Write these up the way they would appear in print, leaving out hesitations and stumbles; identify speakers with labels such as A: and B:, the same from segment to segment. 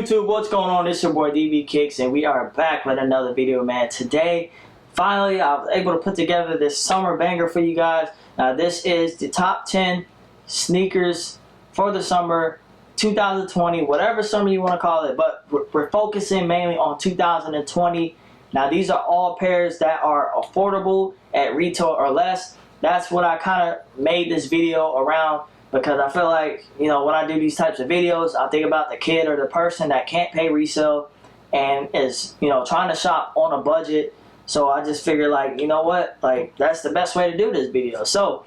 A: YouTube, what's going on? It's your boy DbKicks, and we are back with another video, man. Today, finally, I was able to put together this summer banger for you guys. Now, this is the top 10 sneakers for the summer 2020, whatever summer you want to call it, but we're focusing mainly on 2020. Now, these are all pairs that are affordable at retail or less. That's what I kind of made this video around, because I feel like, you know, when I do these types of videos, I think about the kid or the person that can't pay resale and is, you know, trying to shop on a budget. So I just figured, like, you know what, like, that's the best way to do this video. So,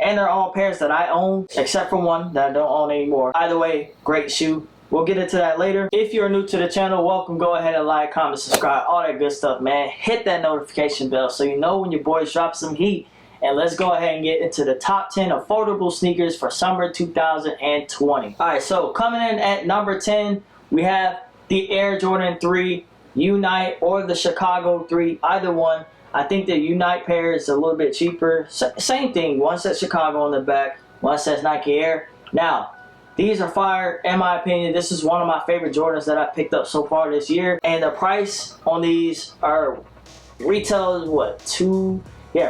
A: and they're all pairs that I own, except for one that I don't own anymore. Either way, great shoe. We'll get into that later. If you're new to the channel, welcome. Go ahead and like, comment, subscribe, all that good stuff, man. Hit that notification bell so you know when your boys drop some heat. And let's go ahead and get into the top 10 affordable sneakers for summer 2020. Alright, so coming in at number 10, we have the Air Jordan 3 Unite or the Chicago 3, either one. I think the Unite pair is a little bit cheaper. Same thing, one says Chicago on the back, one says Nike Air. Now, these are fire, in my opinion. This is one of my favorite Jordans that I picked up so far this year. And the price on these are, retail is what,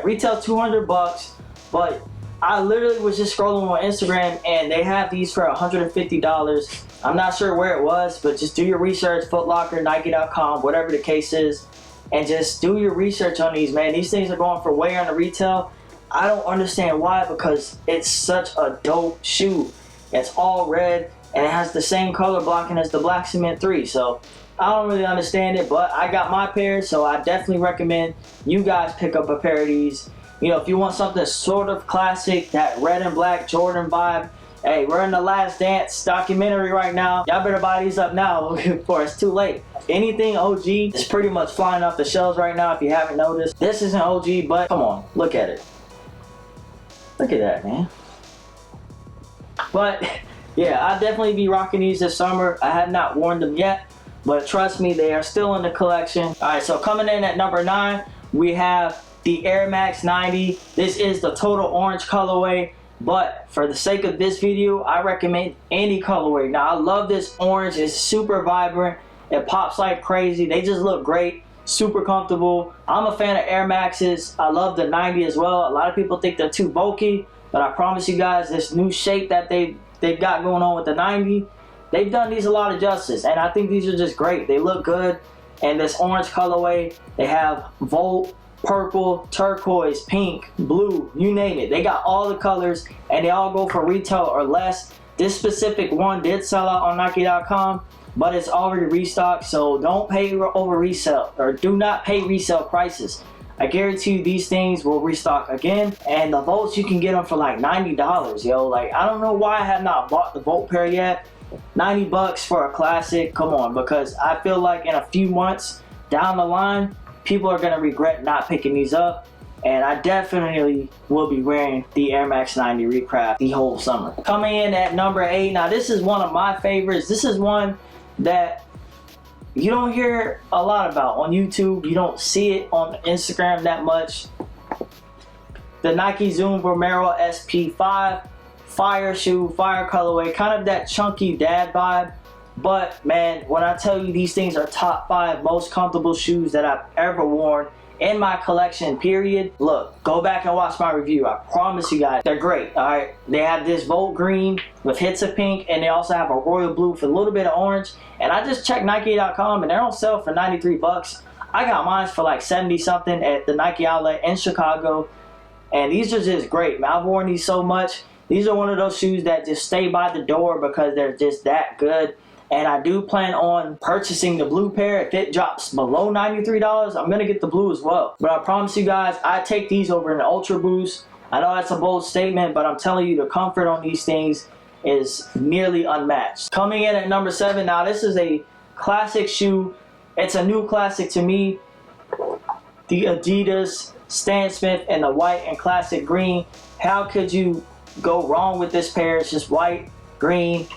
A: retail $200, but I literally was just scrolling on Instagram and they have these for $150. I'm not sure where it was, but just do your research, Foot Locker, Nike.com, whatever the case is, and just do your research on these, man. These things are going for way on the retail. I don't understand why, because it's such a dope shoe. It's all red and it has the same color blocking as the Black Cement 3, so I don't really understand it, but I got my pair, so I definitely recommend you guys pick up a pair of these. You know, if you want something sort of classic, that red and black Jordan vibe. Hey, we're in the Last Dance documentary right now. Y'all better buy these up now before it's too late. Anything OG is pretty much flying off the shelves right now if you haven't noticed. This isn't OG, but come on, look at it. Look at that, man. But yeah, I'll definitely be rocking these this summer. I have not worn them yet, but trust me, they are still in the collection. Alright, so coming in at number 9, we have the Air Max 90. This is the total orange colorway, but for the sake of this video, I recommend any colorway. Now, I love this orange. It's super vibrant. It pops like crazy. They just look great. Super comfortable. I'm a fan of Air Maxes. I love the 90 as well. A lot of people think they're too bulky, but I promise you guys, this new shape that they've got going on with the 90, they've done these a lot of justice, and I think these are just great. They look good, and this orange colorway, they have Volt, purple, turquoise, pink, blue, you name it. They got all the colors, and they all go for retail or less. This specific one did sell out on Nike.com, but it's already restocked, so don't pay over resale, or do not pay resale prices. I guarantee you these things will restock again. And the Volts, you can get them for like $90, yo. Like, I don't know why I have not bought the Volt pair yet. $90 for a classic, come on, because I feel like in a few months down the line, people are gonna regret not picking these up. And I definitely will be wearing the Air Max 90 Recraft the whole summer. Coming in at number 8, now this is one of my favorites. This is one that you don't hear a lot about on YouTube. You don't see it on Instagram that much. The Nike Zoom Vomero SP5. Fire shoe, fire colorway, kind of that chunky dad vibe. But man, when I tell you these things are top 5 most comfortable shoes that I've ever worn in my collection, period. Look, go back and watch my review. I promise you guys, they're great. Alright, they have this Volt green with hits of pink, and they also have a royal blue with a little bit of orange. And I just checked Nike.com, and they're on sale for $93. I got mine for like 70 something at the Nike outlet in Chicago, and these are just great, man. I've worn these so much. These are one of those shoes that just stay by the door because they're just that good. And I do plan on purchasing the blue pair. If it drops below $93, I'm going to get the blue as well. But I promise you guys, I take these over an Ultra Boost. I know that's a bold statement, but I'm telling you, the comfort on these things is nearly unmatched. Coming in at number 7, now this is a classic shoe. It's a new classic to me. The Adidas Stan Smith in the white and classic green. How could you go wrong with this pair? It's just white, green,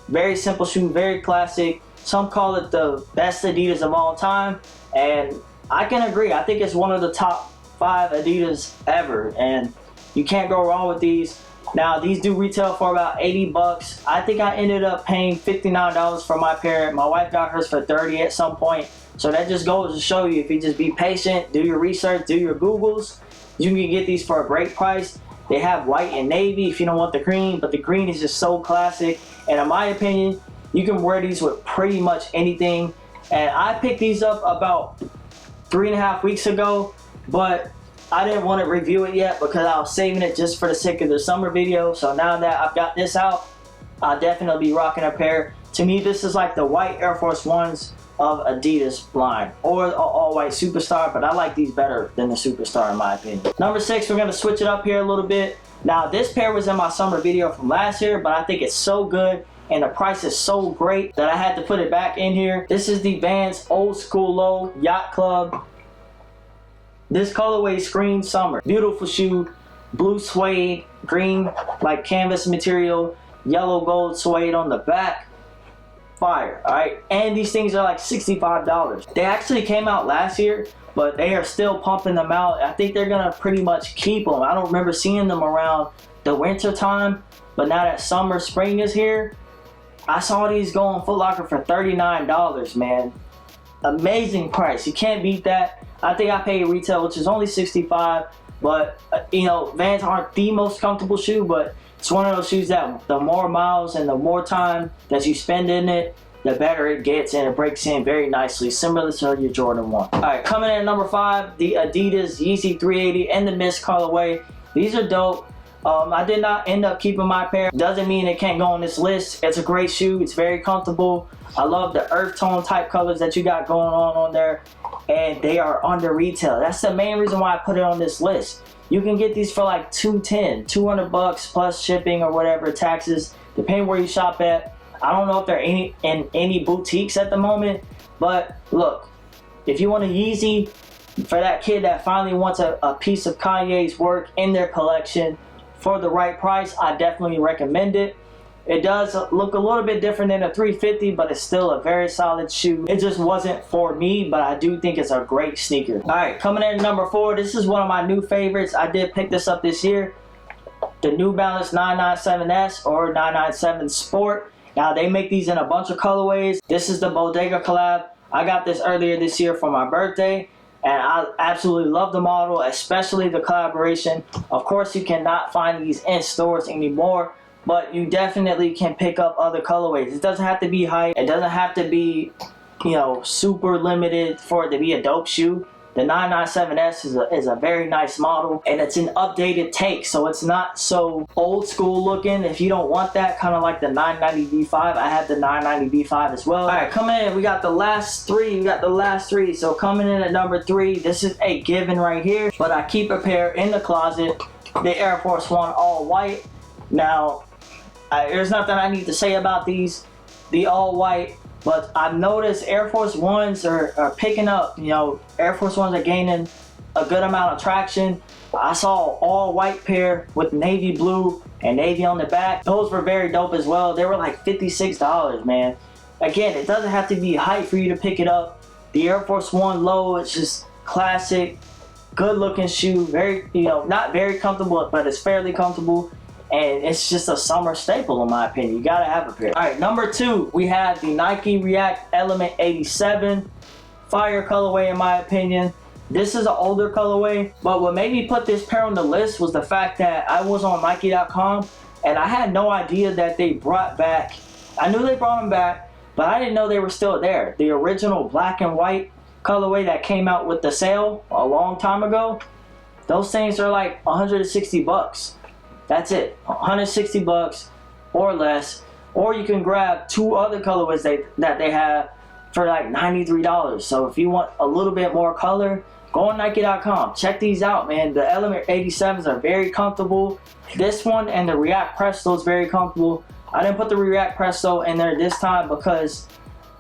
A: very simple shoe, very classic. Some call it the best Adidas of all time, and I can agree. I think it's one of the top 5 Adidas ever, and you can't go wrong with these. Now these do retail for about 80 bucks. I think I ended up paying $59 for my pair. My wife got hers for 30 at some point. So that just goes to show you, if you just be patient, do your research, do your Googles, you can get these for a great price. They have white and navy if you don't want the green, but the green is just so classic. And in my opinion, you can wear these with pretty much anything. And I picked these up about 3.5 weeks ago, but I didn't want to review it yet because I was saving it just for the sake of the summer video. So now that I've got this out, I'll definitely be rocking a pair. To me, this is like the white Air Force Ones of Adidas line, or an all-white Superstar, but I like these better than the Superstar in my opinion. Number 6, we're going to switch it up here a little bit. Now this pair was in my summer video from last year, but I think it's so good and the price is so great that I had to put it back in here. This is the Vans Old School Low Yacht Club. This colorway screams summer. Beautiful shoe, blue suede, green like canvas material, yellow gold suede on the back. Fire, alright? And these things are like $65. They actually came out last year, but they are still pumping them out. I think they're gonna pretty much keep them. I don't remember seeing them around the winter time, but now that summer, spring is here, I saw these go on Foot Locker for $39, man. Amazing price. You can't beat that. I think I paid retail, which is only $65, but you know, Vans aren't the most comfortable shoe, but it's one of those shoes that the more miles and the more time that you spend in it, the better it gets, and it breaks in very nicely, similar to your Jordan 1. Alright, coming in at number 5, the Adidas Yeezy 380 and the Mist colorway. These are dope. I did not end up keeping my pair. Doesn't mean it can't go on this list. It's a great shoe. It's very comfortable. I love the earth tone type colors that you got going on there, and they are under retail. That's the main reason why I put it on this list. You can get these for like $210, 200 bucks plus shipping or whatever, taxes, depending where you shop at. I don't know if they're in any boutiques at the moment, but look, if you want a Yeezy for that kid that finally wants a piece of Kanye's work in their collection for the right price, I definitely recommend it. It does look a little bit different than a 350, but it's still a very solid shoe. It just wasn't for me, but I do think it's a great sneaker. Alright, coming in at number 4, this is one of my new favorites. I did pick this up this year. The New Balance 997S or 997 Sport. Now they make these in a bunch of colorways. This is the Bodega collab. I got this earlier this year for my birthday, and I absolutely love the model, especially the collaboration. Of course, you cannot find these in stores anymore, but you definitely can pick up other colorways. It doesn't have to be hype. It doesn't have to be, you know, super limited for it to be a dope shoe. The 997S is a very nice model, and it's an updated take, so it's not so old school looking. If you don't want that, kind of like the 990B5, I have the 990B5 as well. All right, coming in, we got the last three. So coming in at number 3, this is a given right here, but I keep a pair in the closet. The Air Force One all white. Now, there's nothing I need to say about these, the all white. But I've noticed Air Force Ones are picking up, you know, Air Force Ones are gaining a good amount of traction. I saw an all white pair with navy blue and navy on the back. Those were very dope as well. They were like $56, man. Again, it doesn't have to be hype for you to pick it up. The Air Force One low, it's just classic, good looking shoe. Very, you know, not very comfortable, but it's fairly comfortable. And it's just a summer staple in my opinion. You gotta have a pair. Alright, number 2, we have the Nike React Element 87. Fire colorway in my opinion. This is an older colorway, but what made me put this pair on the list was the fact that I was on Nike.com and I had no idea that they brought back, I knew they brought them back, but I didn't know they were still there. The original black and white colorway that came out with the sale a long time ago, those things are like 160 bucks. That's it, 160 bucks or less. Or you can grab 2 other colorways that they have for like $93. So if you want a little bit more color, go on Nike.com. Check these out, man. The Element 87s are very comfortable. This one and the React Presto is very comfortable. I didn't put the React Presto in there this time because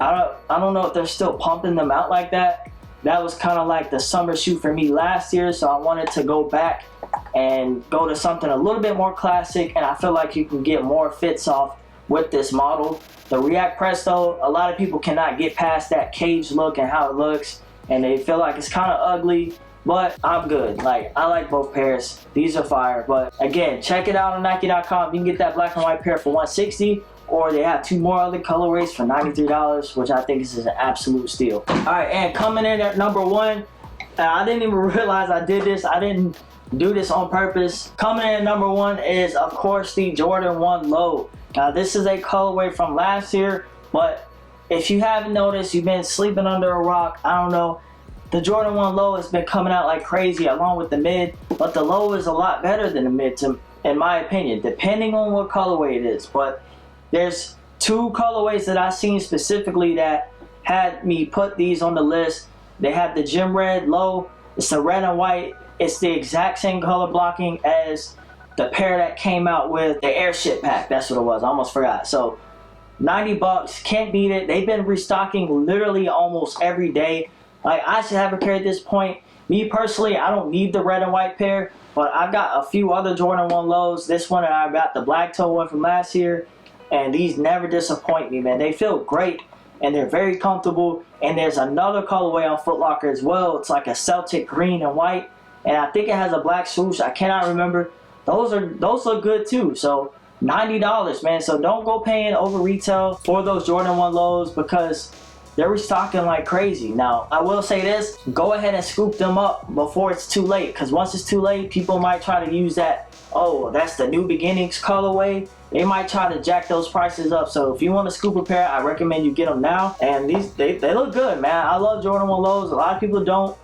A: I don't know if they're still pumping them out like that. That was kind of like the summer shoe for me last year, so I wanted to go back and go to something a little bit more classic, and I feel like you can get more fits off with this model. The React Presto, a lot of people cannot get past that cage look and how it looks. and they feel like it's kind of ugly, but I'm good. Like, I like both pairs. These are fire. But again, check it out on Nike.com. You can get that black and white pair for $160, or they have 2 more other colorways for $93, which I think is an absolute steal. All right, and coming in at number 1, I didn't even realize I did this. I didn't do this on purpose. Coming in at number 1 is, of course, the Jordan 1 Low. Now, this is a colorway from last year, but if you haven't noticed, you've been sleeping under a rock. I don't know. The Jordan 1 Low has been coming out like crazy along with the mid, but the low is a lot better than the mid, in my opinion, depending on what colorway it is. But there's 2 colorways that I've seen specifically that had me put these on the list. They have the Gym Red Low. It's the red and white. It's the exact same color blocking as the pair that came out with the Airship pack. That's what it was. I almost forgot. So $90, can't beat it. They've been restocking literally almost every day. Like, I should have a pair at this point. Me personally, I don't need the red and white pair, but I've got a few other Jordan 1 Lows. This one, and I've got the black toe one from last year, and these never disappoint me, man. They feel great, and they're very comfortable. And there's another colorway on Foot Locker as well. It's like a Celtic green and white, and I think it has a black swoosh. I cannot remember. Those look good too. So $90, man. So don't go paying over retail for those Jordan 1 Lows, because they're restocking like crazy. Now, I will say this, go ahead and scoop them up before it's too late, because once it's too late, people might try to use that, oh, that's the New Beginnings colorway. They might try to jack those prices up. So if you want to scoop a pair, I recommend you get them now. And these, they look good, man. I love Jordan 1 Lows. A lot of people don't.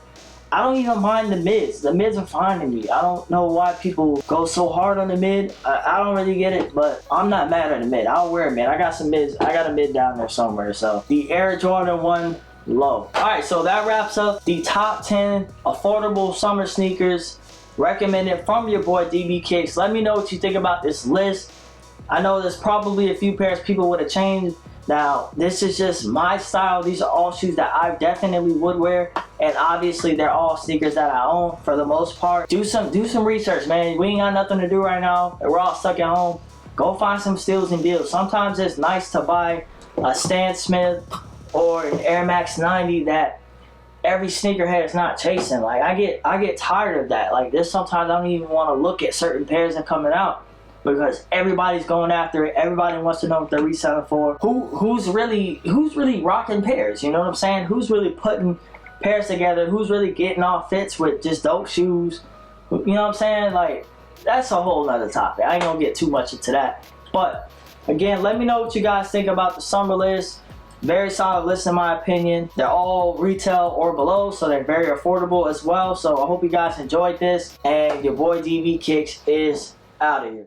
A: I don't even mind the mids. The mids are fine to me. I don't know why people go so hard on the mid. I don't really get it, but I'm not mad at the mid. I'll wear a mid. I got some mids. I got a mid down there somewhere. So the Air Jordan 1 Low. Alright, so that wraps up the top 10 affordable summer sneakers recommended from your boy DbKicks. Let me know what you think about this list. I know there's probably a few pairs people would have changed. Now, this is just my style. These are all shoes that I definitely would wear, and obviously they're all sneakers that I own for the most part. Do some research, man. We ain't got nothing to do right now. We're all stuck at home. Go find some steals and deals. Sometimes it's nice to buy a Stan Smith or an Air Max 90 that every sneakerhead is not chasing. Like, I get tired of that. Like, this sometimes I don't even want to look at certain pairs that are coming out, because everybody's going after it. Everybody wants to know what they're reselling for. Who's really rocking pairs? You know what I'm saying? Who's really putting pairs together? Who's really getting all fits with just dope shoes? You know what I'm saying? Like, that's a whole nother topic. I ain't gonna get too much into that. But again, let me know what you guys think about the summer list. Very solid list in my opinion. They're all retail or below, so they're very affordable as well. So I hope you guys enjoyed this, and your boy DbKicks is out of here.